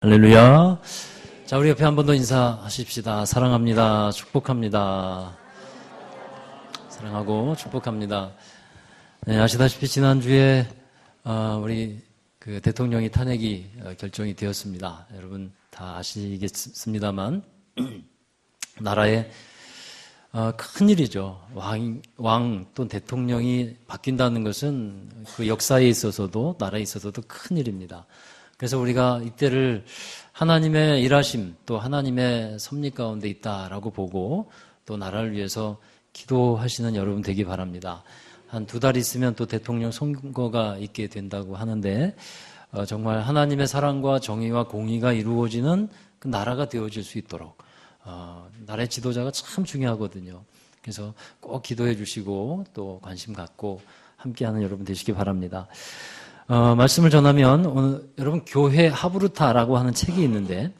할렐루야. 자, 우리 옆에 한 번 더 인사하십시다. 사랑합니다. 축복합니다. 사랑하고 축복합니다. 네, 아시다시피 지난주에 우리 그 대통령이 탄핵이 결정이 되었습니다. 여러분 다 아시겠습니다만 나라에 큰 일이죠. 왕 또는 대통령이 바뀐다는 것은 그 역사에 있어서도 나라에 있어서도 큰 일입니다. 그래서 우리가 이때를 하나님의 일하심 또 하나님의 섭리 가운데 있다라고 보고 또 나라를 위해서 기도하시는 여러분 되기 바랍니다. 한 2달 있으면 또 대통령 선거가 있게 된다고 하는데 정말 하나님의 사랑과 정의와 공의가 이루어지는 그 나라가 되어질 수 있도록 나라의 지도자가 참 중요하거든요. 그래서 꼭 기도해 주시고 또 관심 갖고 함께하는 여러분 되시기 바랍니다. 말씀을 전하면 오늘 여러분 교회 하브루타라고 하는 책이 있는데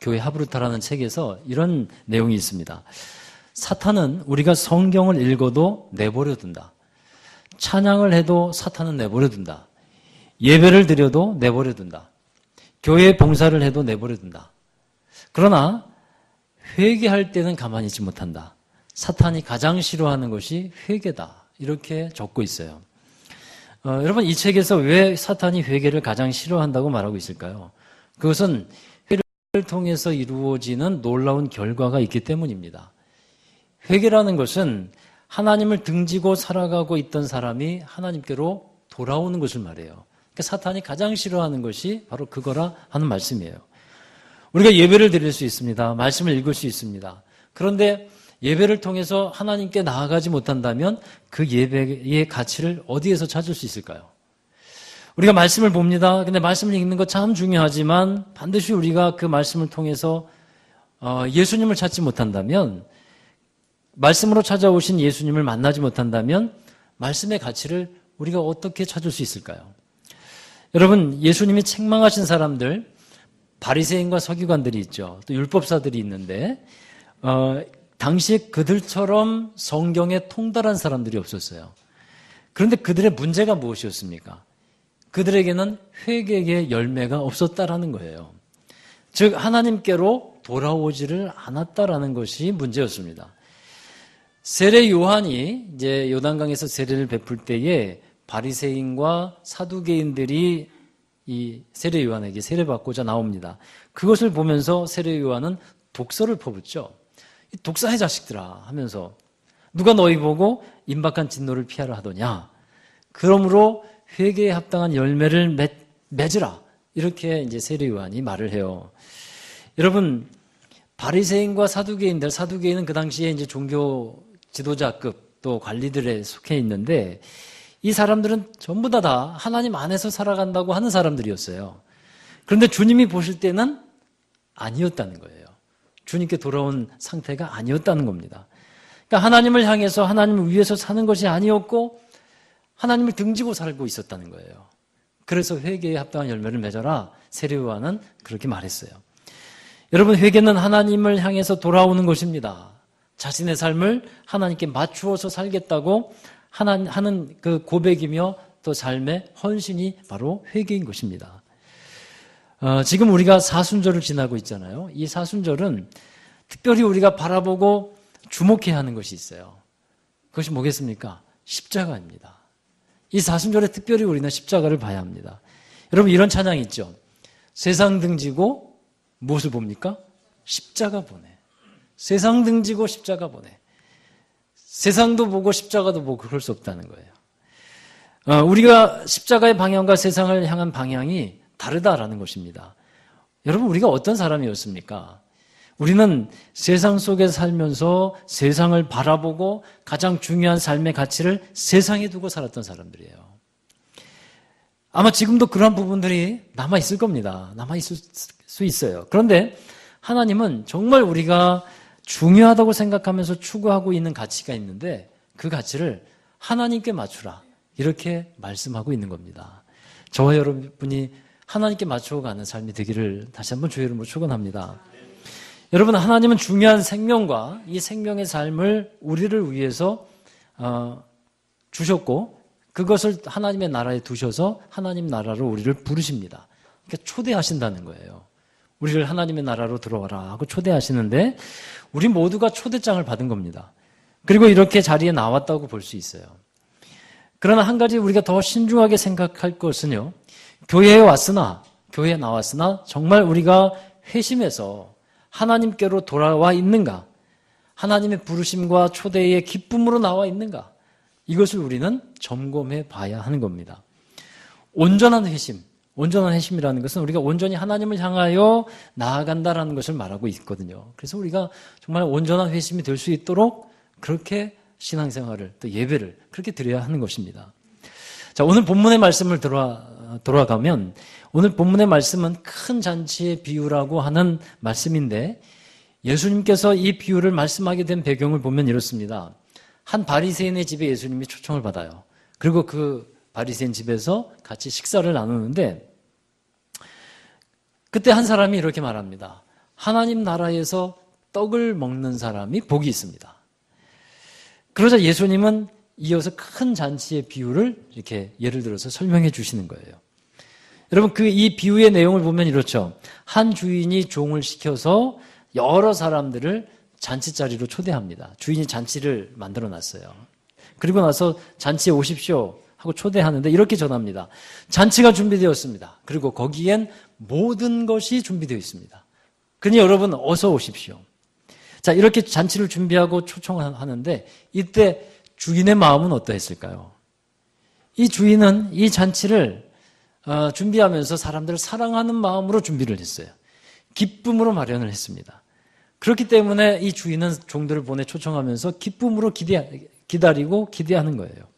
교회 하브루타라는 책에서 이런 내용이 있습니다. 사탄은 우리가 성경을 읽어도 내버려 둔다. 찬양을 해도 사탄은 내버려 둔다. 예배를 드려도 내버려 둔다. 교회 봉사를 해도 내버려 둔다. 그러나 회개할 때는 가만히 있지 못한다. 사탄이 가장 싫어하는 것이 회개다. 이렇게 적고 있어요. 여러분 이 책에서 왜 사탄이 회개를 가장 싫어한다고 말하고 있을까요? 그것은 회개를 통해서 이루어지는 놀라운 결과가 있기 때문입니다. 회개라는 것은 하나님을 등지고 살아가고 있던 사람이 하나님께로 돌아오는 것을 말해요. 그러니까 사탄이 가장 싫어하는 것이 바로 그거라 하는 말씀이에요. 우리가 예배를 드릴 수 있습니다. 말씀을 읽을 수 있습니다. 그런데 예배를 통해서 하나님께 나아가지 못한다면 그 예배의 가치를 어디에서 찾을 수 있을까요? 우리가 말씀을 봅니다. 근데 말씀을 읽는 거 참 중요하지만 반드시 우리가 그 말씀을 통해서 예수님을 찾지 못한다면 말씀으로 찾아오신 예수님을 만나지 못한다면 말씀의 가치를 우리가 어떻게 찾을 수 있을까요? 여러분 예수님이 책망하신 사람들 바리새인과 서기관들이 있죠. 또 율법사들이 있는데 당시 그들처럼 성경에 통달한 사람들이 없었어요. 그런데 그들의 문제가 무엇이었습니까? 그들에게는 회개의 열매가 없었다라는 거예요. 즉 하나님께로 돌아오지를 않았다라는 것이 문제였습니다. 세례 요한이 이제 요단강에서 세례를 베풀 때에 바리새인과 사두개인들이 이 세례 요한에게 세례받고자 나옵니다. 그것을 보면서 세례 요한은 독설을 퍼붓죠. 독사의 자식들아 하면서 누가 너희 보고 임박한 진노를 피하라 하더냐. 그러므로 회개에 합당한 열매를 맺으라. 이렇게 이제 세례 요한이 말을 해요. 여러분 바리새인과 사두개인은 그 당시에 이제 종교 지도자급 또 관리들에 속해 있는데 이 사람들은 전부 다 하나님 안에서 살아간다고 하는 사람들이었어요. 그런데 주님이 보실 때는 아니었다는 거예요. 주님께 돌아온 상태가 아니었다는 겁니다. 그러니까 하나님을 향해서 하나님을 위해서 사는 것이 아니었고 하나님을 등지고 살고 있었다는 거예요. 그래서 회개에 합당한 열매를 맺어라. 세례 요한은 그렇게 말했어요. 여러분 회개는 하나님을 향해서 돌아오는 것입니다. 자신의 삶을 하나님께 맞추어서 살겠다고 하는 그 고백이며 또 삶의 헌신이 바로 회개인 것입니다. 지금 우리가 사순절을 지나고 있잖아요. 이 사순절은 특별히 우리가 바라보고 주목해야 하는 것이 있어요. 그것이 뭐겠습니까? 십자가입니다. 이 사순절에 특별히 우리는 십자가를 봐야 합니다. 여러분 이런 찬양이 있죠. 세상 등지고 무엇을 봅니까? 십자가 보네. 세상 등지고 십자가 보네. 세상도 보고 십자가도 보고 그럴 수 없다는 거예요. 우리가 십자가의 방향과 세상을 향한 방향이 다르다라는 것입니다. 여러분 우리가 어떤 사람이었습니까? 우리는 세상 속에 살면서 세상을 바라보고 가장 중요한 삶의 가치를 세상에 두고 살았던 사람들이에요. 아마 지금도 그러한 부분들이 남아있을 겁니다. 남아있을 수 있어요. 그런데 하나님은 정말 우리가 중요하다고 생각하면서 추구하고 있는 가치가 있는데 그 가치를 하나님께 맞추라. 이렇게 말씀하고 있는 겁니다. 저와 여러분이 하나님께 맞춰가는 삶이 되기를 다시 한번 주의 이름으로 축원합니다. 여러분 하나님은 중요한 생명과 이 생명의 삶을 우리를 위해서 주셨고 그것을 하나님의 나라에 두셔서 하나님 나라로 우리를 부르십니다. 그러니까 초대하신다는 거예요. 우리를 하나님의 나라로 들어와라 하고 초대하시는데 우리 모두가 초대장을 받은 겁니다. 그리고 이렇게 자리에 나왔다고 볼 수 있어요. 그러나 한 가지 우리가 더 신중하게 생각할 것은요. 교회에 나왔으나 정말 우리가 회심해서 하나님께로 돌아와 있는가? 하나님의 부르심과 초대의 기쁨으로 나와 있는가? 이것을 우리는 점검해 봐야 하는 겁니다. 온전한 회심이라는 것은 우리가 온전히 하나님을 향하여 나아간다라는 것을 말하고 있거든요. 그래서 우리가 정말 온전한 회심이 될 수 있도록 그렇게 신앙생활을 또 예배를 그렇게 드려야 하는 것입니다. 자, 오늘 본문의 말씀을 돌아가면 오늘 본문의 말씀은 큰 잔치의 비유라고 하는 말씀인데 예수님께서 이 비유를 말씀하게 된 배경을 보면 이렇습니다. 한 바리새인의 집에 예수님이 초청을 받아요. 그리고 그 바리새인 집에서 같이 식사를 나누는데 그때 한 사람이 이렇게 말합니다. 하나님 나라에서 떡을 먹는 사람이 복이 있습니다. 그러자 예수님은 이어서 큰 잔치의 비유를 이렇게 예를 들어서 설명해 주시는 거예요. 여러분 이 비유의 내용을 보면 이렇죠. 한 주인이 종을 시켜서 여러 사람들을 잔치자리로 초대합니다. 주인이 잔치를 만들어 놨어요. 그리고 나서 잔치에 오십시오 하고 초대하는데 이렇게 전합니다. 잔치가 준비되었습니다. 그리고 거기엔 모든 것이 준비되어 있습니다. 그러니 여러분 어서 오십시오. 자, 이렇게 잔치를 준비하고 초청하는데 이때 주인의 마음은 어떠했을까요? 이 주인은 이 잔치를 준비하면서 사람들을 사랑하는 마음으로 준비를 했어요. 기쁨으로 마련을 했습니다. 그렇기 때문에 이 주인은 종들을 보내 초청하면서 기쁨으로 기다리고 기대하는 거예요.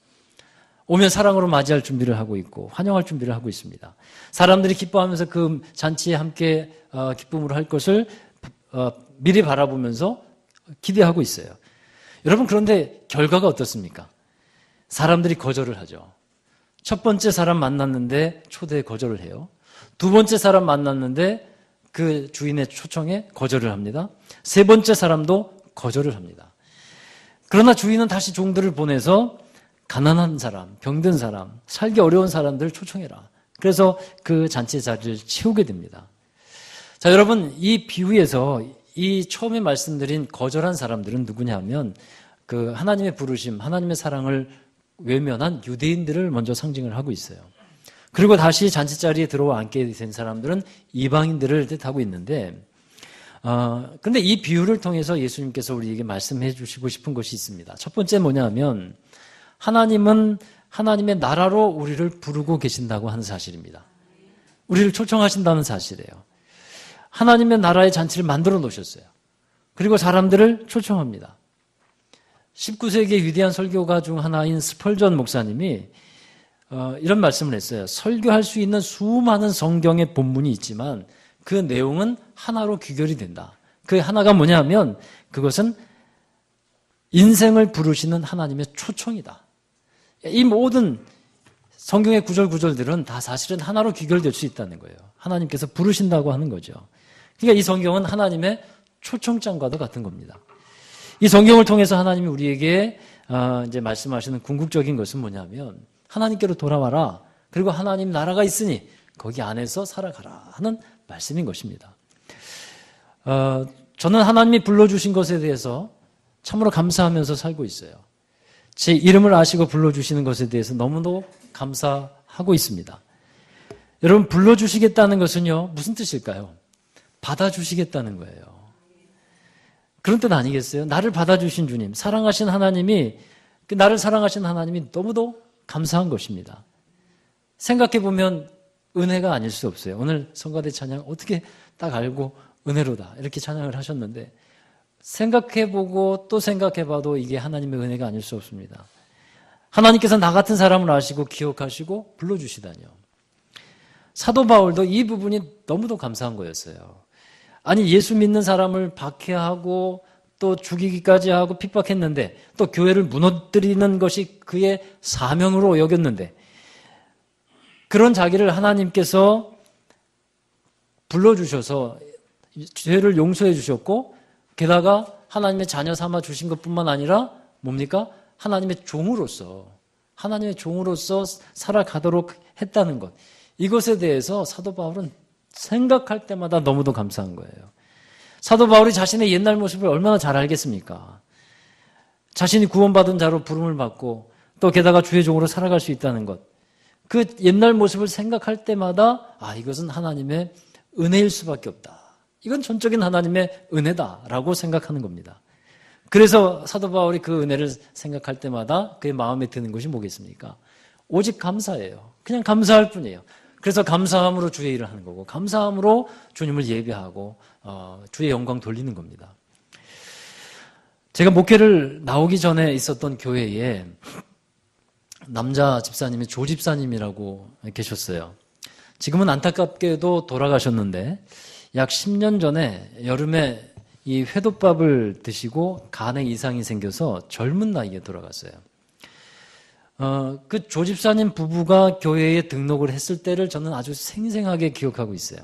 오면 사랑으로 맞이할 준비를 하고 있고 환영할 준비를 하고 있습니다. 사람들이 기뻐하면서 그 잔치에 함께 기쁨으로 할 것을 미리 바라보면서 기대하고 있어요. 여러분 그런데 결과가 어떻습니까? 사람들이 거절을 하죠. 첫 번째 사람 만났는데 초대에 거절을 해요. 두 번째 사람 만났는데 그 주인의 초청에 거절을 합니다. 세 번째 사람도 거절을 합니다. 그러나 주인은 다시 종들을 보내서 가난한 사람, 병든 사람, 살기 어려운 사람들을 초청해라. 그래서 그 잔치 자리를 채우게 됩니다. 자, 여러분 이 비유에서 이 처음에 말씀드린 거절한 사람들은 누구냐면 그 하나님의 부르심, 하나님의 사랑을 외면한 유대인들을 먼저 상징을 하고 있어요. 그리고 다시 잔치자리에 들어와 앉게 된 사람들은 이방인들을 뜻하고 있는데 근데 이 비유를 통해서 예수님께서 우리에게 말씀해 주시고 싶은 것이 있습니다. 첫 번째 뭐냐면 하나님은 하나님의 나라로 우리를 부르고 계신다고 하는 사실입니다. 우리를 초청하신다는 사실이에요. 하나님의 나라의 잔치를 만들어 놓으셨어요. 그리고 사람들을 초청합니다. 19세기의 위대한 설교가 중 하나인 스펄전 목사님이 이런 말씀을 했어요. 설교할 수 있는 수많은 성경의 본문이 있지만 그 내용은 하나로 귀결이 된다. 그 하나가 뭐냐면 그것은 인생을 부르시는 하나님의 초청이다. 이 모든 성경의 구절구절들은 다 사실은 하나로 귀결될 수 있다는 거예요. 하나님께서 부르신다고 하는 거죠. 그러니까 이 성경은 하나님의 초청장과도 같은 겁니다. 이 성경을 통해서 하나님이 우리에게 이제 말씀하시는 궁극적인 것은 뭐냐면 하나님께로 돌아와라. 그리고 하나님 나라가 있으니 거기 안에서 살아가라 하는 말씀인 것입니다. 저는 하나님이 불러주신 것에 대해서 참으로 감사하면서 살고 있어요. 제 이름을 아시고 불러주시는 것에 대해서 너무도 감사하고 있습니다. 여러분 불러주시겠다는 것은요 무슨 뜻일까요? 받아주시겠다는 거예요. 그런 뜻 아니겠어요? 나를 받아주신 주님, 사랑하신 하나님이 나를 사랑하신 하나님이 너무도 감사한 것입니다. 생각해보면 은혜가 아닐 수 없어요. 오늘 성가대 찬양 어떻게 딱 알고 은혜로다 이렇게 찬양을 하셨는데 생각해보고 또 생각해봐도 이게 하나님의 은혜가 아닐 수 없습니다. 하나님께서 나 같은 사람을 아시고 기억하시고 불러주시다니요. 사도 바울도 이 부분이 너무도 감사한 거였어요. 아니 예수 믿는 사람을 박해하고 또 죽이기까지 하고 핍박했는데 또 교회를 무너뜨리는 것이 그의 사명으로 여겼는데 그런 자기를 하나님께서 불러주셔서 죄를 용서해 주셨고 게다가 하나님의 자녀 삼아 주신 것뿐만 아니라 뭡니까? 하나님의 종으로서 살아가도록 했다는 것. 이것에 대해서 사도 바울은 생각할 때마다 너무도 감사한 거예요. 사도 바울이 자신의 옛날 모습을 얼마나 잘 알겠습니까? 자신이 구원받은 자로 부름을 받고 또 게다가 주의 종으로 살아갈 수 있다는 것. 그 옛날 모습을 생각할 때마다 이것은 하나님의 은혜일 수밖에 없다. 이건 전적인 하나님의 은혜다라고 생각하는 겁니다. 그래서 사도 바울이 그 은혜를 생각할 때마다 그의 마음에 드는 것이 뭐겠습니까? 오직 감사예요. 그냥 감사할 뿐이에요. 그래서 감사함으로 주의 일을 하는 거고 감사함으로 주님을 예배하고 주의 영광 돌리는 겁니다. 제가 목회를 나오기 전에 있었던 교회에 남자 집사님이 조 집사님이라고 계셨어요. 지금은 안타깝게도 돌아가셨는데 약 10년 전에 여름에 이 회덮밥을 드시고 간에 이상이 생겨서 젊은 나이에 돌아갔어요. 그 조 집사님 부부가 교회에 등록을 했을 때를 저는 아주 생생하게 기억하고 있어요.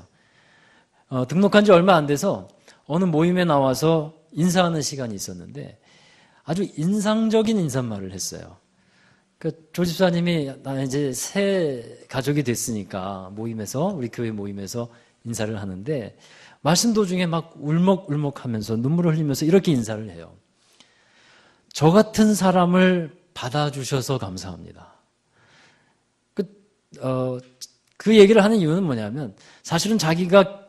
등록한 지 얼마 안 돼서 어느 모임에 나와서 인사하는 시간이 있었는데 아주 인상적인 인사말을 했어요. 조 집사님이 나 이제 새 가족이 됐으니까 우리 교회 모임에서 인사를 하는데 말씀 도중에 막 울먹울먹하면서 눈물을 흘리면서 이렇게 인사를 해요. 저 같은 사람을 받아주셔서 감사합니다. 그 얘기를 하는 이유는 뭐냐면 사실은 자기가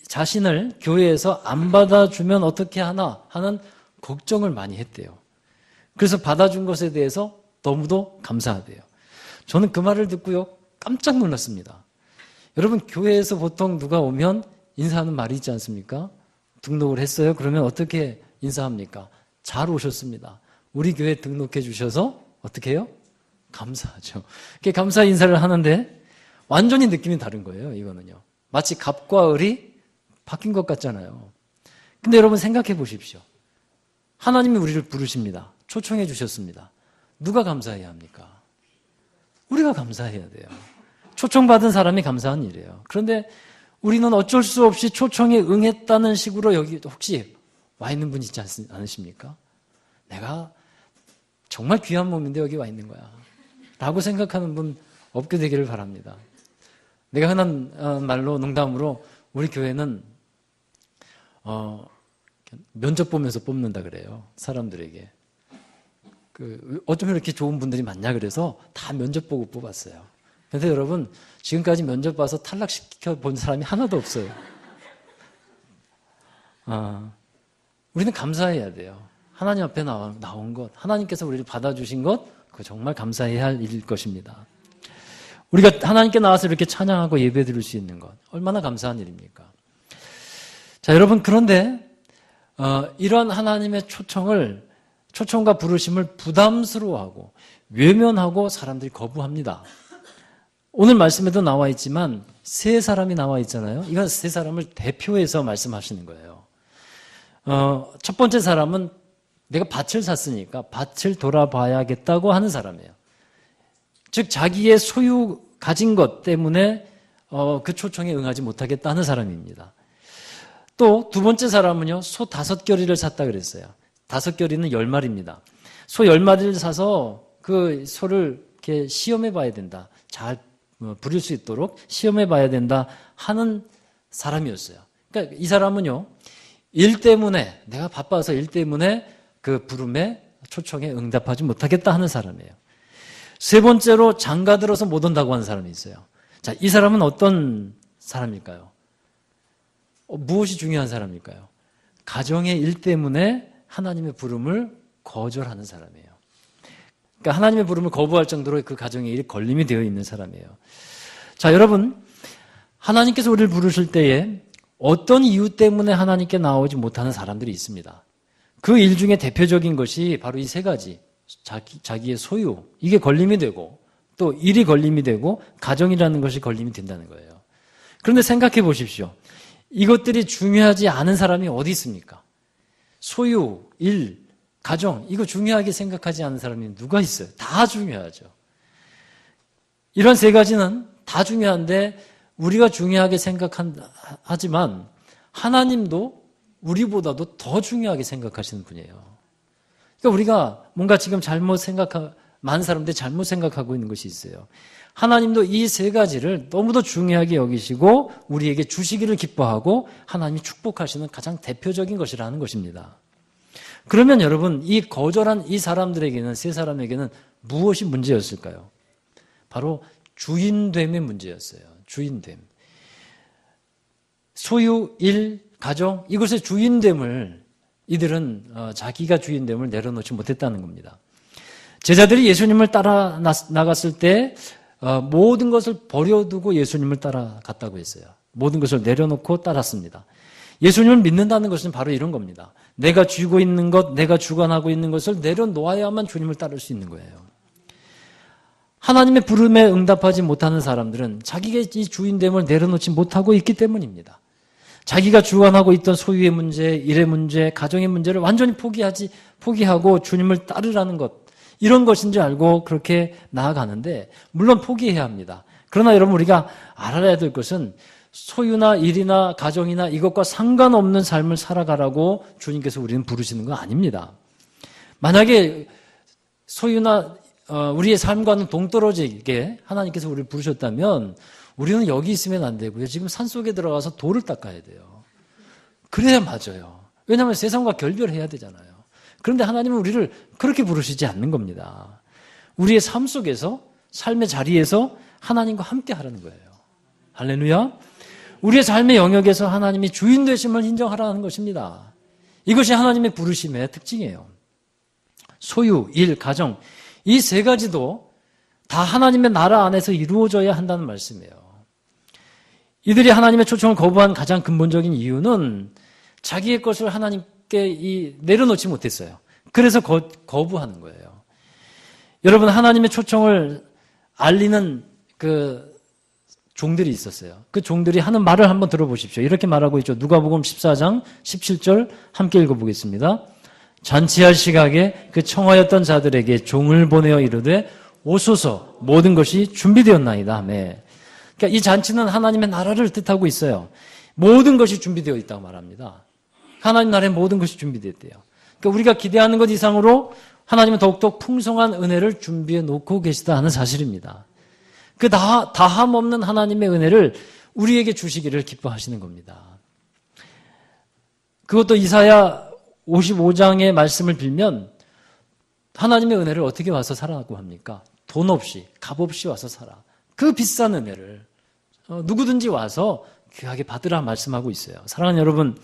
자신을 교회에서 안 받아주면 어떻게 하나 하는 걱정을 많이 했대요. 그래서 받아준 것에 대해서 너무도 감사하대요. 저는 그 말을 듣고요 깜짝 놀랐습니다. 여러분 교회에서 보통 누가 오면 인사하는 말이 있지 않습니까? 등록을 했어요? 그러면 어떻게 인사합니까? 잘 오셨습니다. 우리 교회 등록해 주셔서 어떻게 해요? 감사하죠. 이렇게 감사 인사를 하는데 완전히 느낌이 다른 거예요. 이거는요. 마치 갑과 을이 바뀐 것 같잖아요. 근데 여러분 생각해 보십시오. 하나님이 우리를 부르십니다. 초청해 주셨습니다. 누가 감사해야 합니까? 우리가 감사해야 돼요. 초청받은 사람이 감사한 일이에요. 그런데 우리는 어쩔 수 없이 초청에 응했다는 식으로 여기 혹시 와 있는 분 있지 않으십니까? 내가 정말 귀한 몸인데 여기 와 있는 거야 라고 생각하는 분 없게 되기를 바랍니다. 내가 흔한 말로 농담으로 우리 교회는 면접 보면서 뽑는다 그래요. 사람들에게. 어쩜 이렇게 좋은 분들이 많냐 그래서 다 면접 보고 뽑았어요. 그런데 여러분 지금까지 면접 봐서 탈락시켜 본 사람이 하나도 없어요. 우리는 감사해야 돼요. 하나님 앞에 나온 것, 하나님께서 우리를 받아주신 것, 그거 정말 감사해야 할 일일 것입니다. 우리가 하나님께 나와서 이렇게 찬양하고 예배 드릴 수 있는 것, 얼마나 감사한 일입니까? 자, 여러분, 그런데, 이런 하나님의 초청과 부르심을 부담스러워하고, 외면하고 사람들이 거부합니다. 오늘 말씀에도 나와 있지만, 세 사람이 나와 있잖아요. 이건 세 사람을 대표해서 말씀하시는 거예요. 첫 번째 사람은 내가 밭을 샀으니까 밭을 돌아봐야겠다고 하는 사람이에요. 즉 자기의 소유 가진 것 때문에 그 초청에 응하지 못하겠다 하는 사람입니다. 또 두 번째 사람은요. 소 5겨리를 샀다 그랬어요. 5겨리는 10마리입니다. 소 10마리를 사서 그 소를 이렇게 시험해 봐야 된다. 잘 부릴 수 있도록 시험해 봐야 된다 하는 사람이었어요. 그러니까 이 사람은요. 일 때문에 내가 바빠서 일 때문에 그 부름에 초청에 응답하지 못하겠다 하는 사람이에요. 세 번째로 장가 들어서 못 온다고 하는 사람이 있어요. 자, 이 사람은 어떤 사람일까요? 무엇이 중요한 사람일까요? 가정의 일 때문에 하나님의 부름을 거절하는 사람이에요. 그러니까 하나님의 부름을 거부할 정도로 그 가정의 일이 걸림이 되어 있는 사람이에요. 자, 여러분, 하나님께서 우리를 부르실 때에 어떤 이유 때문에 하나님께 나오지 못하는 사람들이 있습니다. 그 일 중에 대표적인 것이 바로 이 세 가지. 자기의 소유, 이게 걸림이 되고 또 일이 걸림이 되고 가정이라는 것이 걸림이 된다는 거예요. 그런데 생각해 보십시오. 이것들이 중요하지 않은 사람이 어디 있습니까? 소유, 일, 가정, 이거 중요하게 생각하지 않는 사람이 누가 있어요? 다 중요하죠. 이런 세 가지는 다 중요한데 우리가 중요하게 생각하지만 하나님도 우리보다도 더 중요하게 생각하시는 분이에요. 그러니까 우리가 뭔가 지금 잘못 많은 사람들이 잘못 생각하고 있는 것이 있어요. 하나님도 이 세 가지를 너무도 중요하게 여기시고 우리에게 주시기를 기뻐하고 하나님이 축복하시는 가장 대표적인 것이라는 것입니다. 그러면 여러분, 이 거절한 이 사람들에게는, 세 사람에게는 무엇이 문제였을까요? 바로 주인됨의 문제였어요. 주인됨. 소유, 일, 가정, 이것의 주인됨을 이들은 자기가 주인됨을 내려놓지 못했다는 겁니다. 제자들이 예수님을 따라 나갔을 때 모든 것을 버려두고 예수님을 따라갔다고 했어요. 모든 것을 내려놓고 따랐습니다. 예수님을 믿는다는 것은 바로 이런 겁니다. 내가 쥐고 있는 것, 내가 주관하고 있는 것을 내려놓아야만 주님을 따를 수 있는 거예요. 하나님의 부름에 응답하지 못하는 사람들은 자기가 이 주인됨을 내려놓지 못하고 있기 때문입니다. 자기가 주관하고 있던 소유의 문제, 일의 문제, 가정의 문제를 완전히 포기하고 주님을 따르라는 것, 이런 것인 줄 알고 그렇게 나아가는데, 물론 포기해야 합니다. 그러나 여러분, 우리가 알아야 될 것은 소유나 일이나 가정이나 이것과 상관없는 삶을 살아가라고 주님께서 우리는 부르시는 건 아닙니다. 만약에 소유나 우리의 삶과는 동떨어지게 하나님께서 우리를 부르셨다면 우리는 여기 있으면 안 되고요. 지금 산속에 들어가서 돌을 닦아야 돼요. 그래야 맞아요. 왜냐하면 세상과 결별해야 되잖아요. 그런데 하나님은 우리를 그렇게 부르시지 않는 겁니다. 우리의 삶 속에서, 삶의 자리에서 하나님과 함께 하라는 거예요. 할렐루야. 우리의 삶의 영역에서 하나님이 주인 되심을 인정하라는 것입니다. 이것이 하나님의 부르심의 특징이에요. 소유, 일, 가정, 이 세 가지도 다 하나님의 나라 안에서 이루어져야 한다는 말씀이에요. 이들이 하나님의 초청을 거부한 가장 근본적인 이유는 자기의 것을 하나님께 내려놓지 못했어요. 그래서 거부하는 거예요. 여러분, 하나님의 초청을 알리는 그 종들이 있었어요. 그 종들이 하는 말을 한번 들어보십시오. 이렇게 말하고 있죠. 누가복음 14장 17절 함께 읽어보겠습니다. 잔치할 시각에 그 청하였던 자들에게 종을 보내어 이르되 오소서, 모든 것이 준비되었나이다. 아멘. 그러니까 이 잔치는 하나님의 나라를 뜻하고 있어요. 모든 것이 준비되어 있다고 말합니다. 하나님 나라의 모든 것이 준비되었대요. 그러니까 우리가 기대하는 것 이상으로 하나님은 더욱더 풍성한 은혜를 준비해 놓고 계시다 하는 사실입니다. 그 다함 없는 하나님의 은혜를 우리에게 주시기를 기뻐하시는 겁니다. 그것도 이사야 55장의 말씀을 빌면 하나님의 은혜를 어떻게 와서 살아라고 합니까? 돈 없이, 값 없이 와서 살아. 그 비싼 은혜를 누구든지 와서 귀하게 받으라 말씀하고 있어요. 사랑하는 여러분,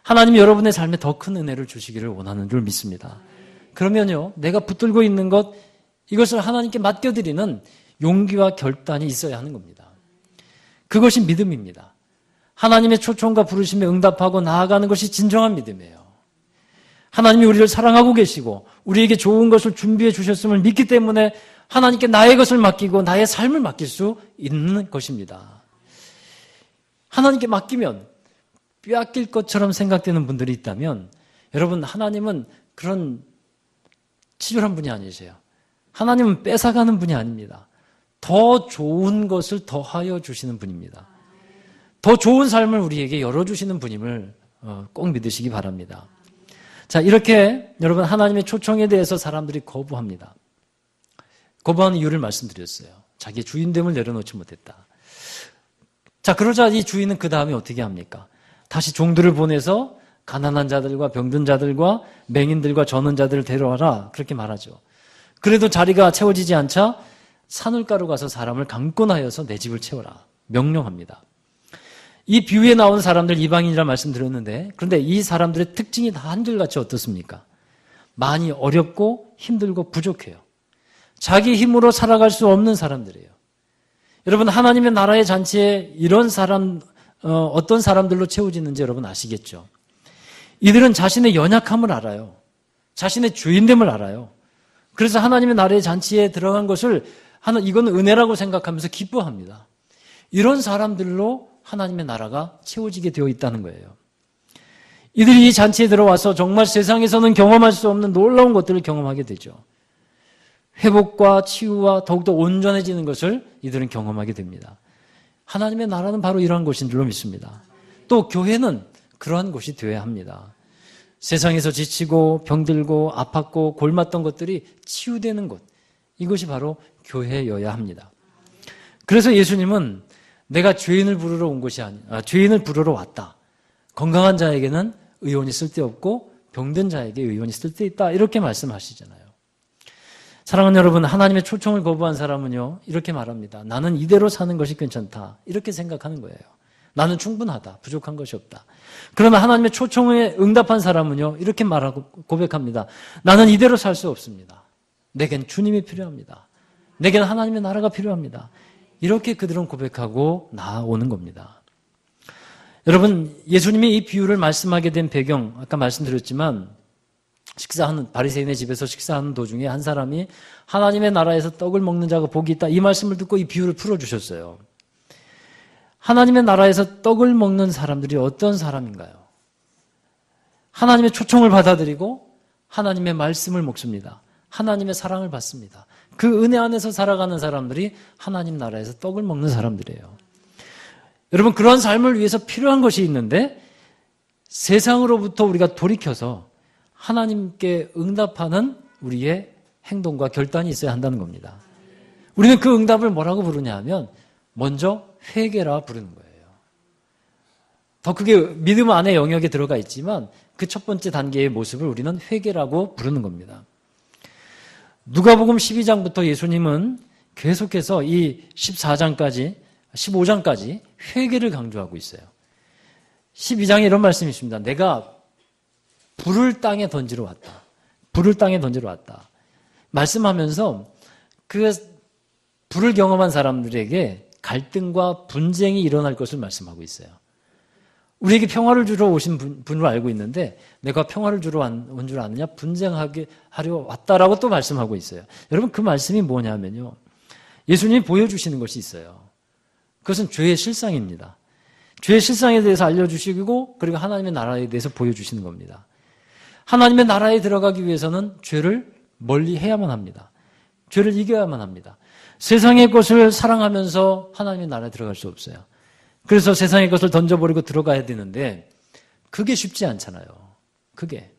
하나님이 여러분의 삶에 더 큰 은혜를 주시기를 원하는 줄 믿습니다. 그러면요, 내가 붙들고 있는 것, 이것을 하나님께 맡겨드리는 용기와 결단이 있어야 하는 겁니다. 그것이 믿음입니다. 하나님의 초청과 부르심에 응답하고 나아가는 것이 진정한 믿음이에요. 하나님이 우리를 사랑하고 계시고 우리에게 좋은 것을 준비해 주셨음을 믿기 때문에 하나님께 나의 것을 맡기고 나의 삶을 맡길 수 있는 것입니다. 하나님께 맡기면 빼앗길 것처럼 생각되는 분들이 있다면 여러분, 하나님은 그런 치졸한 분이 아니세요. 하나님은 뺏어가는 분이 아닙니다. 더 좋은 것을 더하여 주시는 분입니다. 더 좋은 삶을 우리에게 열어주시는 분임을 꼭 믿으시기 바랍니다. 자, 이렇게 여러분, 하나님의 초청에 대해서 사람들이 거부합니다. 거부하는 이유를 말씀드렸어요. 자기의 주인됨을 내려놓지 못했다. 자, 그러자 이 주인은 그 다음에 어떻게 합니까? 다시 종들을 보내서 가난한 자들과 병든 자들과 맹인들과 저는 자들을 데려와라, 그렇게 말하죠. 그래도 자리가 채워지지 않자 산울가로 가서 사람을 강권하여서 내 집을 채워라, 명령합니다. 이 비유에 나오는 사람들 이방인이라 말씀드렸는데, 그런데 이 사람들의 특징이 다 한결같이 어떻습니까? 많이 어렵고 힘들고 부족해요. 자기 힘으로 살아갈 수 없는 사람들이에요. 여러분, 하나님의 나라의 잔치에 이런 사람, 어떤 사람들로 채워지는지 여러분 아시겠죠? 이들은 자신의 연약함을 알아요. 자신의 주인됨을 알아요. 그래서 하나님의 나라의 잔치에 들어간 것을 이건 은혜라고 생각하면서 기뻐합니다. 이런 사람들로 하나님의 나라가 채워지게 되어 있다는 거예요. 이들이 이 잔치에 들어와서 정말 세상에서는 경험할 수 없는 놀라운 것들을 경험하게 되죠. 회복과 치유와 더욱더 온전해지는 것을 이들은 경험하게 됩니다. 하나님의 나라는 바로 이러한 곳인 줄로 믿습니다. 또 교회는 그러한 곳이 되어야 합니다. 세상에서 지치고 병들고 아팠고 골맞던 것들이 치유되는 곳, 이것이 바로 교회여야 합니다. 그래서 예수님은 내가 죄인을 부르러 온 것이 아니라 죄인을 부르러 왔다. 건강한 자에게는 의원이 쓸데없고 병든 자에게 의원이 쓸데있다. 이렇게 말씀하시잖아요. 사랑하는 여러분, 하나님의 초청을 거부한 사람은요, 이렇게 말합니다. 나는 이대로 사는 것이 괜찮다. 이렇게 생각하는 거예요. 나는 충분하다. 부족한 것이 없다. 그러면 하나님의 초청에 응답한 사람은요, 이렇게 말하고 고백합니다. 나는 이대로 살 수 없습니다. 내겐 주님이 필요합니다. 내겐 하나님의 나라가 필요합니다. 이렇게 그들은 고백하고 나아오는 겁니다. 여러분, 예수님이 이 비유를 말씀하게 된 배경, 아까 말씀드렸지만 바리새인의 집에서 식사하는 도중에 한 사람이 하나님의 나라에서 떡을 먹는 자가 복이 있다. 이 말씀을 듣고 이 비유를 풀어주셨어요. 하나님의 나라에서 떡을 먹는 사람들이 어떤 사람인가요? 하나님의 초청을 받아들이고 하나님의 말씀을 먹습니다. 하나님의 사랑을 받습니다. 그 은혜 안에서 살아가는 사람들이 하나님 나라에서 떡을 먹는 사람들이에요. 여러분, 그런 삶을 위해서 필요한 것이 있는데 세상으로부터 우리가 돌이켜서 하나님께 응답하는 우리의 행동과 결단이 있어야 한다는 겁니다. 우리는 그 응답을 뭐라고 부르냐 하면 먼저 회개라 부르는 거예요. 더 크게 믿음 안의 영역에 들어가 있지만 그 첫 번째 단계의 모습을 우리는 회개라고 부르는 겁니다. 누가복음 12장부터 예수님은 계속해서 이 14장까지 15장까지 회개를 강조하고 있어요. 12장에 이런 말씀이 있습니다. 내가 불을 땅에 던지러 왔다. 불을 땅에 던지러 왔다. 말씀하면서 그 불을 경험한 사람들에게 갈등과 분쟁이 일어날 것을 말씀하고 있어요. 우리에게 평화를 주러 오신 분으로 알고 있는데 내가 평화를 주러 온 줄 아느냐? 분쟁하게 하려 왔다라고 또 말씀하고 있어요. 여러분, 그 말씀이 뭐냐면요. 예수님이 보여주시는 것이 있어요. 그것은 죄의 실상입니다. 죄의 실상에 대해서 알려주시고 그리고 하나님의 나라에 대해서 보여주시는 겁니다. 하나님의 나라에 들어가기 위해서는 죄를 멀리 해야만 합니다. 죄를 이겨야만 합니다. 세상의 것을 사랑하면서 하나님의 나라에 들어갈 수 없어요. 그래서 세상의 것을 던져버리고 들어가야 되는데 그게 쉽지 않잖아요. 그게.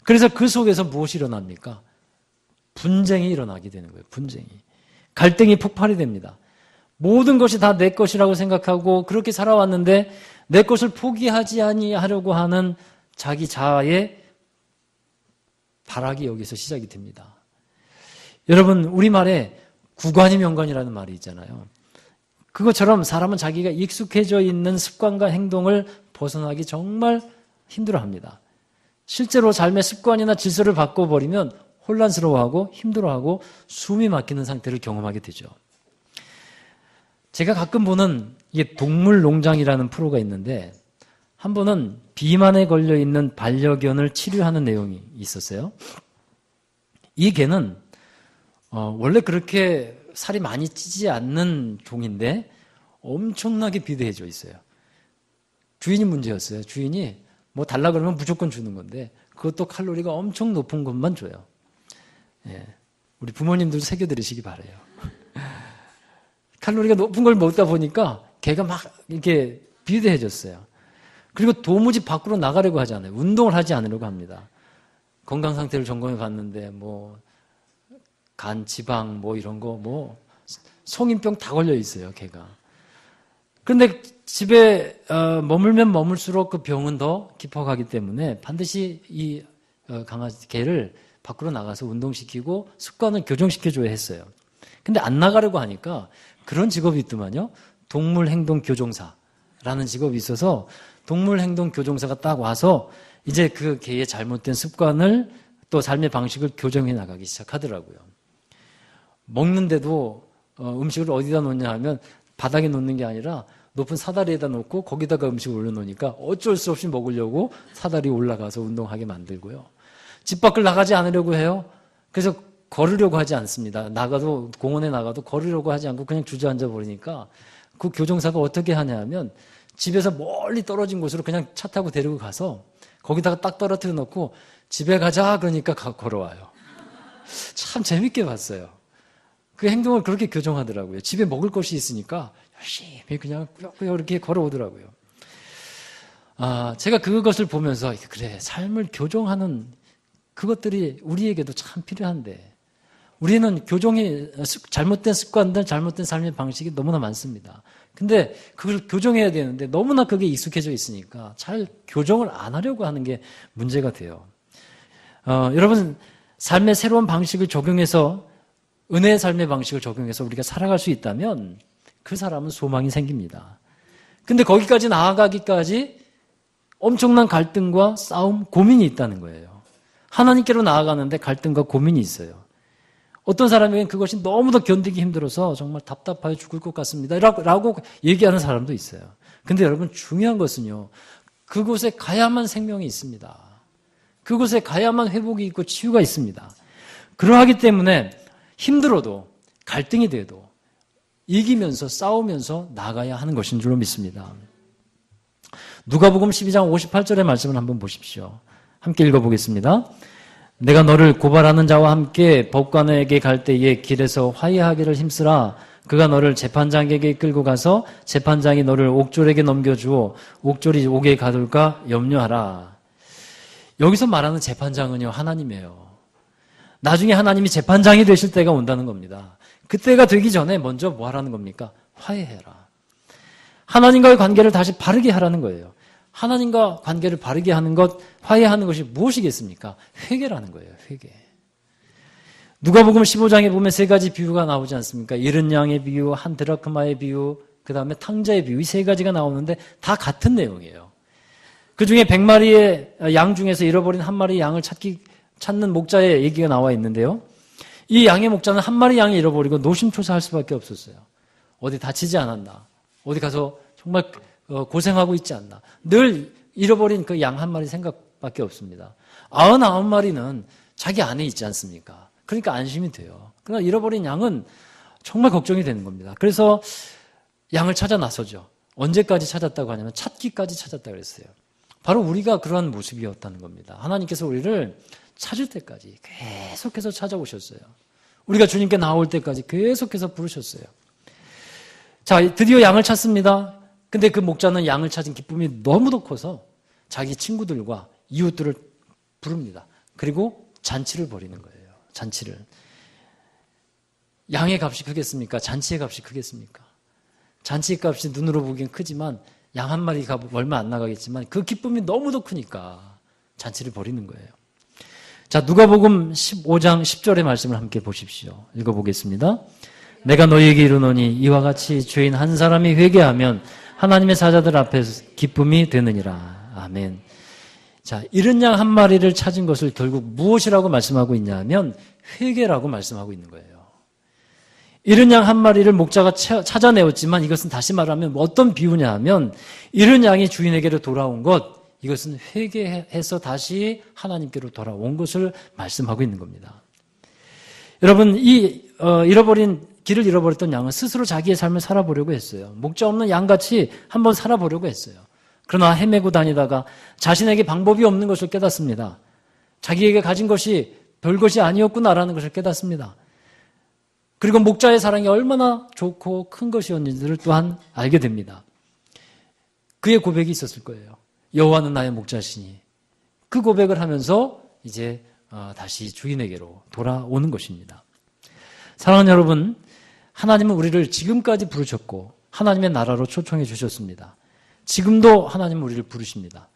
그래서 그 속에서 무엇이 일어납니까? 분쟁이 일어나게 되는 거예요. 분쟁이. 갈등이 폭발이 됩니다. 모든 것이 다 내 것이라고 생각하고 그렇게 살아왔는데 내 것을 포기하지 아니하려고 하는 자기 자아의 발악이 여기서 시작이 됩니다. 여러분, 우리말에 구관이 명관이라는 말이 있잖아요. 그것처럼 사람은 자기가 익숙해져 있는 습관과 행동을 벗어나기 정말 힘들어합니다. 실제로 삶의 습관이나 질서를 바꿔버리면 혼란스러워하고 힘들어하고 숨이 막히는 상태를 경험하게 되죠. 제가 가끔 보는 이게 동물농장이라는 프로가 있는데 한 번은 비만에 걸려있는 반려견을 치료하는 내용이 있었어요. 이 개는 원래 그렇게 살이 많이 찌지 않는 종인데 엄청나게 비대해져 있어요. 주인이 문제였어요. 주인이 뭐 달라 그러면 무조건 주는 건데 그것도 칼로리가 엄청 높은 것만 줘요. 예. 우리 부모님들 새겨들으시기 바라요. 칼로리가 높은 걸 먹다 보니까 개가 막 이렇게 비대해졌어요. 그리고 도무지 밖으로 나가려고 하지 않아요. 운동을 하지 않으려고 합니다. 건강 상태를 점검해 봤는데 뭐 간, 지방 뭐 이런 거 뭐 성인병 다 걸려 있어요, 개가. 그런데 집에 머물면 머물수록 그 병은 더 깊어가기 때문에 반드시 이 강아지 개를 밖으로 나가서 운동시키고 습관을 교정시켜줘야 했어요. 근데 안 나가려고 하니까 그런 직업이 있더만요. 동물행동교정사라는 직업이 있어서 동물행동교정사가 딱 와서 이제 그 개의 잘못된 습관을 또 삶의 방식을 교정해 나가기 시작하더라고요. 먹는데도 음식을 어디다 놓냐 하면 바닥에 놓는 게 아니라 높은 사다리에다 놓고 거기다가 음식을 올려놓으니까 어쩔 수 없이 먹으려고 사다리 올라가서 운동하게 만들고요. 집 밖을 나가지 않으려고 해요. 그래서 걸으려고 하지 않습니다. 나가도 공원에 나가도 걸으려고 하지 않고 그냥 주저앉아 버리니까 그 교정사가 어떻게 하냐 하면 집에서 멀리 떨어진 곳으로 그냥 차 타고 데리고 가서 거기다가 딱 떨어뜨려 놓고 집에 가자 그러니까 걸어와요. 참 재밌게 봤어요. 그 행동을 그렇게 교정하더라고요. 집에 먹을 것이 있으니까 열심히 그냥 꾸역꾸역 이렇게 걸어오더라고요. 제가 그것을 보면서 그래 삶을 교정하는 그것들이 우리에게도 참 필요한데 우리는 잘못된 습관들, 잘못된 삶의 방식이 너무나 많습니다. 근데 그걸 교정해야 되는데 너무나 그게 익숙해져 있으니까 잘 교정을 안 하려고 하는 게 문제가 돼요. 여러분, 삶의 새로운 방식을 적용해서, 은혜의 삶의 방식을 적용해서 우리가 살아갈 수 있다면 그 사람은 소망이 생깁니다. 근데 거기까지 나아가기까지 엄청난 갈등과 싸움, 고민이 있다는 거예요. 하나님께로 나아가는데 갈등과 고민이 있어요. 어떤 사람에게는 그것이 너무도 견디기 힘들어서 정말 답답하여 죽을 것 같습니다. 라고 얘기하는 사람도 있어요. 근데 여러분, 중요한 것은요, 그곳에 가야만 생명이 있습니다. 그곳에 가야만 회복이 있고 치유가 있습니다. 그러하기 때문에 힘들어도, 갈등이 돼도 이기면서 싸우면서 나가야 하는 것인 줄로 믿습니다. 누가복음 12장 58절의 말씀을 한번 보십시오. 함께 읽어보겠습니다. 내가 너를 고발하는 자와 함께 법관에게 갈 때에 길에서 화해하기를 힘쓰라. 그가 너를 재판장에게 끌고 가서 재판장이 너를 옥졸에게 넘겨주어 옥졸이 옥에 가둘까 염려하라. 여기서 말하는 재판장은요, 하나님이에요. 나중에 하나님이 재판장이 되실 때가 온다는 겁니다. 그때가 되기 전에 먼저 뭐 하라는 겁니까? 화해해라. 하나님과의 관계를 다시 바르게 하라는 거예요. 하나님과 관계를 바르게 하는 것, 화해하는 것이 무엇이겠습니까? 회개라는 거예요. 회개. 누가복음 15장에 보면 세 가지 비유가 나오지 않습니까? 잃은 양의 비유, 한 드라크마의 비유, 그 다음에 탕자의 비유, 이 세 가지가 나오는데 다 같은 내용이에요. 그 중에 100마리의 양 중에서 잃어버린 한 마리 양을 찾는 목자의 얘기가 나와 있는데요. 이 양의 목자는 한 마리 양이 잃어버리고 노심초사할 수밖에 없었어요. 어디 다치지 않았나? 어디 가서 정말 고생하고 있지 않나? 늘 잃어버린 그 양 한 마리 생각밖에 없습니다. 99마리는 자기 안에 있지 않습니까? 그러니까 안심이 돼요. 그러나 잃어버린 양은 정말 걱정이 되는 겁니다. 그래서 양을 찾아 나서죠. 언제까지 찾았다고 하냐면 찾기까지 찾았다고 그랬어요. 바로 우리가 그러한 모습이었다는 겁니다. 하나님께서 우리를 찾을 때까지 계속해서 찾아오셨어요. 우리가 주님께 나올 때까지 계속해서 부르셨어요. 자, 드디어 양을 찾습니다. 근데 그 목자는 양을 찾은 기쁨이 너무도 커서 자기 친구들과 이웃들을 부릅니다. 그리고 잔치를 벌이는 거예요. 잔치를. 양의 값이 크겠습니까? 잔치의 값이 크겠습니까? 잔치의 값이 눈으로 보기엔 크지만 양 한 마리 값 얼마 안 나가겠지만 그 기쁨이 너무도 크니까 잔치를 벌이는 거예요. 자, 누가복음 15장 10절의 말씀을 함께 보십시오. 읽어보겠습니다. 내가 너희에게 이르노니 이와 같이 죄인 한 사람이 회개하면 하나님의 사자들 앞에서 기쁨이 되느니라. 아멘. 자, 잃은 양 한 마리를 찾은 것을 결국 무엇이라고 말씀하고 있냐면 회개라고 말씀하고 있는 거예요. 잃은 양 한 마리를 목자가 찾아내었지만 이것은 다시 말하면 어떤 비유냐 하면 잃은 양이 주인에게로 돌아온 것, 이것은 회개해서 다시 하나님께로 돌아온 것을 말씀하고 있는 겁니다. 여러분, 길을 잃어버렸던 양은 스스로 자기의 삶을 살아보려고 했어요. 목자 없는 양같이 한번 살아보려고 했어요. 그러나 헤매고 다니다가 자신에게 방법이 없는 것을 깨닫습니다. 자기에게 가진 것이 별것이 아니었구나라는 것을 깨닫습니다. 그리고 목자의 사랑이 얼마나 좋고 큰 것이었는지를 또한 알게 됩니다. 그의 고백이 있었을 거예요. 여호와는 나의 목자시니. 그 고백을 하면서 이제 다시 주인에게로 돌아오는 것입니다. 사랑하는 여러분, 하나님은 우리를 지금까지 부르셨고 하나님의 나라로 초청해 주셨습니다. 지금도 하나님은 우리를 부르십니다.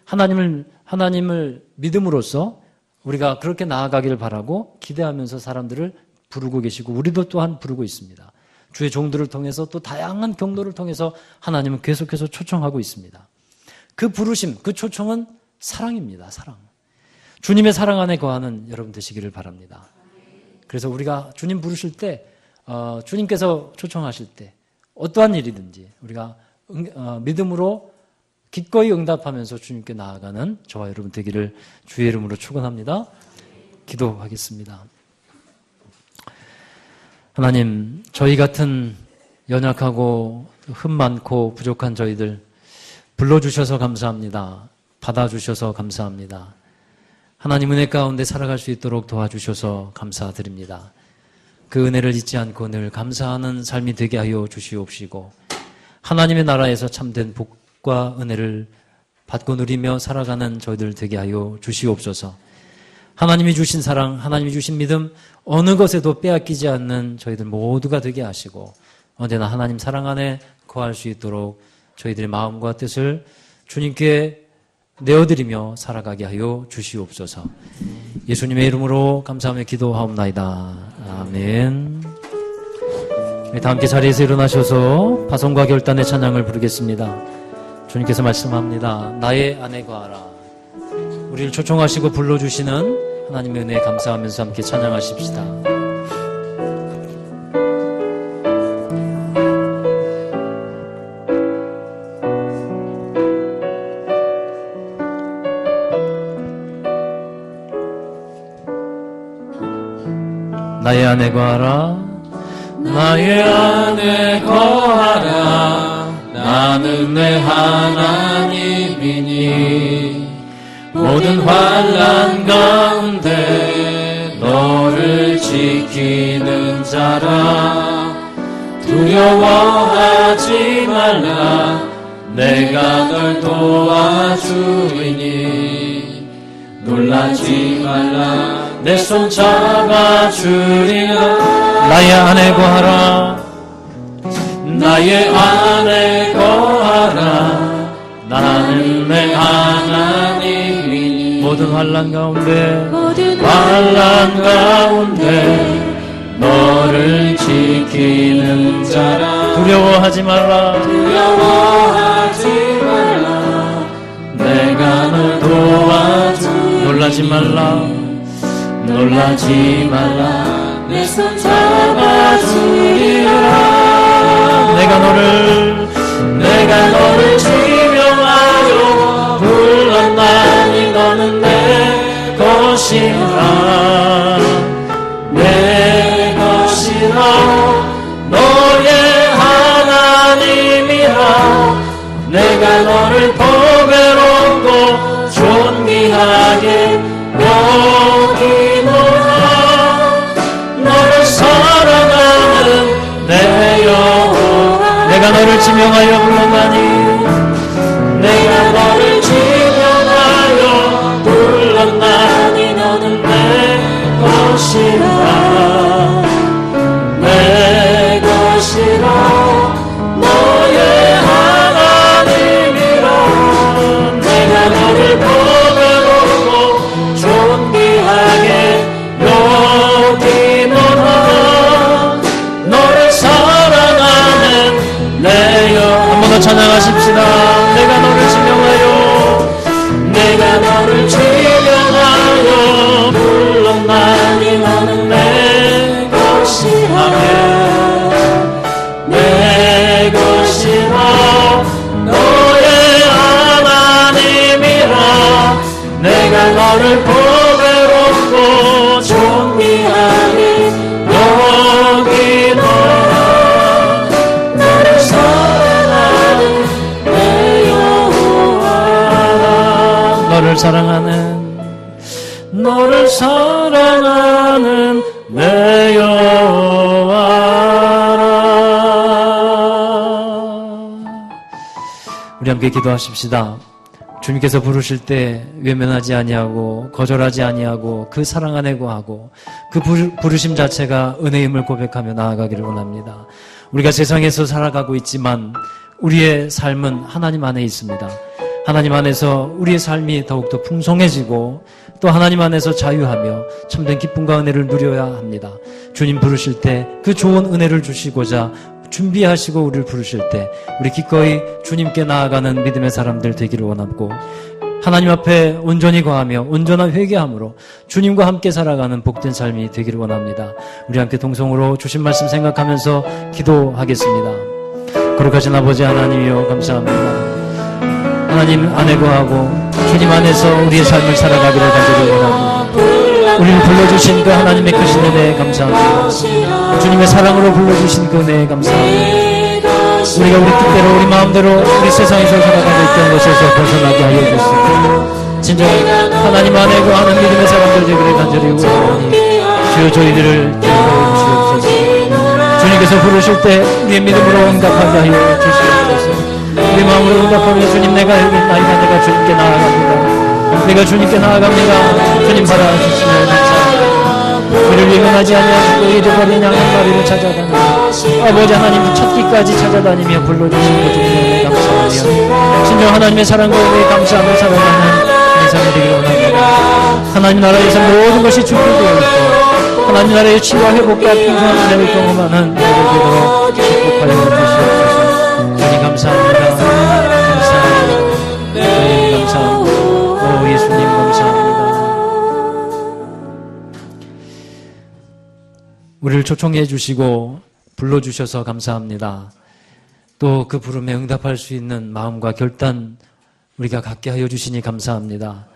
하나님을 믿음으로써 우리가 그렇게 나아가기를 바라고 기대하면서 사람들을 부르고 계시고 우리도 또한 부르고 있습니다. 주의 종들을 통해서 또 다양한 경로를 통해서 하나님은 계속해서 초청하고 있습니다. 그 부르심, 그 초청은 사랑입니다. 사랑. 주님의 사랑 안에 거하는 여러분 되시기를 바랍니다. 그래서 우리가 주님 부르실 때, 주님께서 초청하실 때 어떠한 일이든지 우리가 믿음으로 기꺼이 응답하면서 주님께 나아가는 저와 여러분 되기를 주의 이름으로 축원합니다. 기도하겠습니다. 하나님, 저희 같은 연약하고 흠 많고 부족한 저희들 불러주셔서 감사합니다. 받아주셔서 감사합니다. 하나님 은혜 가운데 살아갈 수 있도록 도와주셔서 감사드립니다. 그 은혜를 잊지 않고 늘 감사하는 삶이 되게 하여 주시옵시고 하나님의 나라에서 참된 복과 은혜를 받고 누리며 살아가는 저희들 되게 하여 주시옵소서. 하나님이 주신 사랑, 하나님이 주신 믿음 어느 것에도 빼앗기지 않는 저희들 모두가 되게 하시고 언제나 하나님 사랑 안에 거할 수 있도록 저희들의 마음과 뜻을 주님께 내어드리며 살아가게 하여 주시옵소서. 예수님의 이름으로 감사하며 기도하옵나이다. 아멘. 다 함께 자리에서 일어나셔서 파송과 결단의 찬양을 부르겠습니다. 주님께서 말씀합니다. 나의 안에 거하라. 우리를 초청하시고 불러주시는 하나님의 은혜에 감사하면서 함께 찬양하십시다. 나의 안에 거하라. 나의 안에 거하라. 나는 내 하나님이니 모든 환난 가운데 너를 지키는 자라. 두려워하지 말라. 내가 널 도와주리니 놀라지 말라. 내 손 잡아주리라. 나의 안에 거하라. 나의 안에 거하라. 나는 내 하나님이니 모든 환난 가운데 너를 지키는 자라. 두려워하지 말라. 내가 널 도와주. 놀라지 말라. 내 손 잡아주리라. 내가 너를 지명하여 불렀나니 너는 내 것이라. 내 것이라. 너의 하나님이라. 내가 너를 보배롭고 존귀하게 여기노라. 너를 사랑하는 내 영혼. 내가 너를 지명하여 불렀나니 내가 너를 지명하여 불렀나니 너는 내 것이라. 내 것이라. 너의 하나님이라. 내가 너를 보배롭고 존귀하게 여기노라. 너를 사랑하는 내 영. 한 번 더 찬양하십시다. 내가 너를 지명하여 불렀나니 너는 내 것이라. 내 것이라. 너의 하나님이라. 내가 너를 보배롭고 존귀하게 여기노라. 너를 사랑하는 내 여호와라. 너를 사랑하는 내 여호와라. 우리 함께 기도하십시다. 주님께서 부르실 때 외면하지 아니하고 거절하지 아니하고 그 사랑 안에 거하고 그 부르심 자체가 은혜임을 고백하며 나아가기를 원합니다. 우리가 세상에서 살아가고 있지만 우리의 삶은 하나님 안에 있습니다. 하나님 안에서 우리의 삶이 더욱더 풍성해지고 또 하나님 안에서 자유하며 참된 기쁨과 은혜를 누려야 합니다. 주님 부르실 때 그 좋은 은혜를 주시고자 준비하시고 우리를 부르실 때 우리 기꺼이 주님께 나아가는 믿음의 사람들 되기를 원하고 하나님 앞에 온전히 거하며 온전한 회개함으로 주님과 함께 살아가는 복된 삶이 되기를 원합니다. 우리 함께 동성으로 주신 말씀 생각하면서 기도하겠습니다. 거룩하신 아버지 하나님이여 감사합니다. 하나님 안에 거하고 주님 안에서 우리의 삶을 살아가기를 간절히 원합니다. 우리를 불러주신 그 하나님의 크신 은혜에 감사합니다. 주님의 사랑으로 불러주신 그 은혜에 감사합니다. 우리가 우리 뜻대로 우리 마음대로 우리 세상에서 살아가고 있던 것에서 벗어나게 하여 주시고 진정 하나님 안에 거하는 믿음의 사람들 되기를 간절히 원하오니 주여 저희들을 기억하여 주시옵소서. 주님께서 부르실 때 우리의 믿음으로 응답하게 하여 주시옵소서. 우리 마음으로 응답하며 주님 내가 여기 있나이다. 내가 주님께 나아갑니다. 우리가 주님께 나아갑니다. 주님 받아주시며 감사합니다. 우리를 위험하지 아니하시고 잃어버린 양의 마리를 찾아다니며 아버지 하나님 첫 끼까지 찾아다니며 불러주시고 주님께 감사하며 신령 하나님의 사랑과 은혜에 감사하며 살아가는 인생이 되기를 원합니다. 하나님 나라에서 모든 것이 축복되어 있고 하나님 나라의 치유와 회복과 풍성한 은혜를 경험하는 우리를 되도록 축복하여 주시옵소서. 주님 감사합니다. 감사합니다. 주님 감사합니다. 오 예수님 감사합니다. 우리를 초청해 주시고 불러주셔서 감사합니다. 또 그 부름에 응답할 수 있는 마음과 결단 우리가 갖게 하여 주시니 감사합니다.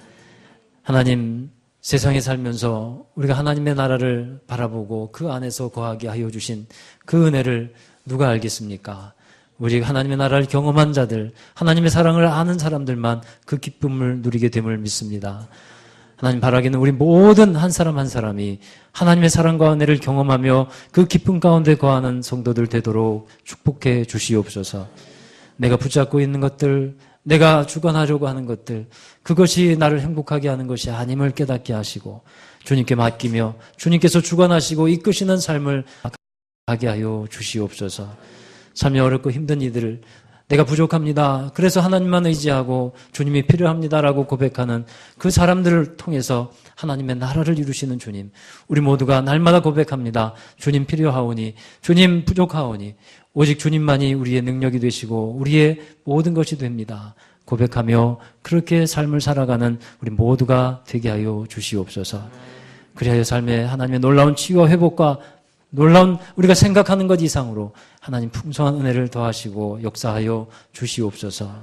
하나님, 세상에 살면서 우리가 하나님의 나라를 바라보고 그 안에서 거하게 하여 주신 그 은혜를 누가 알겠습니까? 우리 하나님의 나라를 경험한 자들, 하나님의 사랑을 아는 사람들만 그 기쁨을 누리게 됨을 믿습니다. 하나님 바라기는 우리 모든 한 사람 한 사람이 하나님의 사랑과 은혜를 경험하며 그 기쁨 가운데 거하는 성도들 되도록 축복해 주시옵소서. 내가 붙잡고 있는 것들, 내가 주관하려고 하는 것들, 그것이 나를 행복하게 하는 것이 아님을 깨닫게 하시고 주님께 맡기며 주님께서 주관하시고 이끄시는 삶을 가게 하여 주시옵소서. 삶이 어렵고 힘든 이들을 내가 부족합니다. 그래서 하나님만 의지하고 주님이 필요합니다라고 고백하는 그 사람들을 통해서 하나님의 나라를 이루시는 주님, 우리 모두가 날마다 고백합니다. 주님 필요하오니, 주님 부족하오니 오직 주님만이 우리의 능력이 되시고 우리의 모든 것이 됩니다. 고백하며 그렇게 삶을 살아가는 우리 모두가 되게 하여 주시옵소서. 그리하여 삶에 하나님의 놀라운 치유와 회복과 놀라운 우리가 생각하는 것 이상으로 하나님 풍성한 은혜를 더하시고 역사하여 주시옵소서.